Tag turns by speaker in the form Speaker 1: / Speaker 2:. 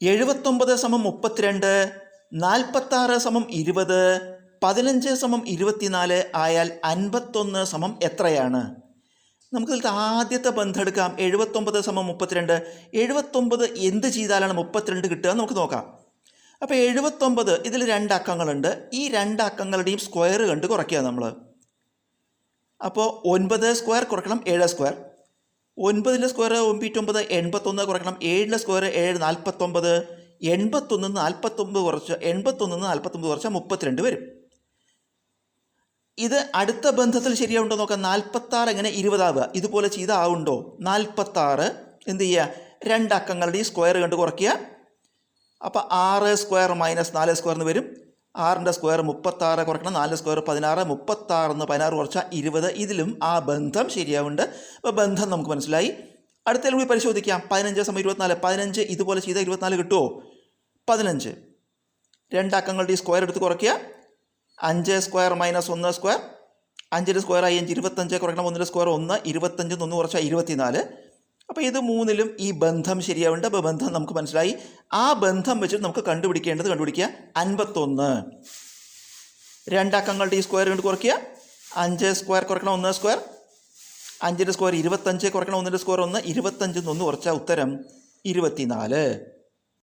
Speaker 1: 79 സമം 32, 46 സമം 20, 15 സമം 24 ആയാൽ 51 സമം എത്രയാണ്? നമുക്കിതിൽ ആദ്യത്തെ ബന്ധം എടുക്കാം. 79 സമം 32. 79 എന്ത് ചെയ്താലാണ് 32 കിട്ടുക നമുക്ക് നോക്കാം. അപ്പോൾ 79 ഇതിൽ 2 അക്കങ്ങളുണ്ട്. ഈ 2 അക്കങ്ങളുടെയും സ്ക്വയർ കണ്ട് കുറയ്ക്കുക നമ്മൾ. അപ്പോൾ 9 സ്ക്വയർ കുറയ്ക്കണം 7 സ്ക്വയർ. 9ൻ്റെ സ്ക്വയർ 9 81 കുറയ്ക്കണം 7ൻ്റെ സ്ക്വയർ 7 49. 81 49 കുറച്ച് 81 49 കുറച്ചാൽ 32 വരും. ഇത് അടുത്ത ബന്ധത്തിൽ ശരിയാവുണ്ടോ നോക്കാം. 46 എങ്ങനെ 20 ആവുക? ഇതുപോലെ ചെയ്താൽ ആവുണ്ടോ? 46 എന്ത് ചെയ്യുക? 2 അക്കങ്ങളുടെയും സ്ക്വയർ കണ്ട് കുറയ്ക്കുക. അപ്പോൾ 6 സ്ക്വയർ മൈനസ് 4 സ്ക്വയർ എന്ന് വരും. 6ൻ്റെ സ്ക്വയർ 36 കുറയ്ക്കണം 4 സ്ക്വയർ 16. 36 16 കുറച്ചാൽ 20. ഇതിലും ആ ബന്ധം ശരിയാവുന്നുണ്ട്. അപ്പോൾ ബന്ധം നമുക്ക് മനസ്സിലായി. അടുത്തതിൽ കൂടി പരിശോധിക്കാം. 15 സമം 24. 15 ഇതുപോലെ ചെയ്താൽ 24 കിട്ടുമോ? 15 2 അക്കങ്ങളുടെ സ്ക്വയർ എടുത്ത് കുറയ്ക്കുക. 5 സ്ക്വയർ മൈനസ് 1 സ്ക്വയർ. 5ൻ്റെ സ്ക്വയർ 5 25 കുറയ്ക്കണം 1ൻ്റെ സ്ക്വയർ 1. 25 1 കുറച്ചാൽ 24. അപ്പോൾ ഇത് മൂന്നിലും ഈ ബന്ധം ശരിയാവുന്നുണ്ട്. അപ്പോൾ ബന്ധം നമുക്ക് മനസ്സിലായി. ആ ബന്ധം വെച്ചിട്ട് നമുക്ക് കണ്ടുപിടിക്കുക. 51. 2 അക്കങ്ങളുടെ ഈ സ്ക്വയർ കൊണ്ട് കുറയ്ക്കുക. 5 സ്ക്വയർ കുറയ്ക്കണം 1 സ്ക്വയർ. 5ൻ്റെ സ്ക്വയർ 25 കുറയ്ക്കണം 1ൻ്റെ സ്ക്വയർ 1. 25 1 കുറച്ചാൽ ഉത്തരം 24.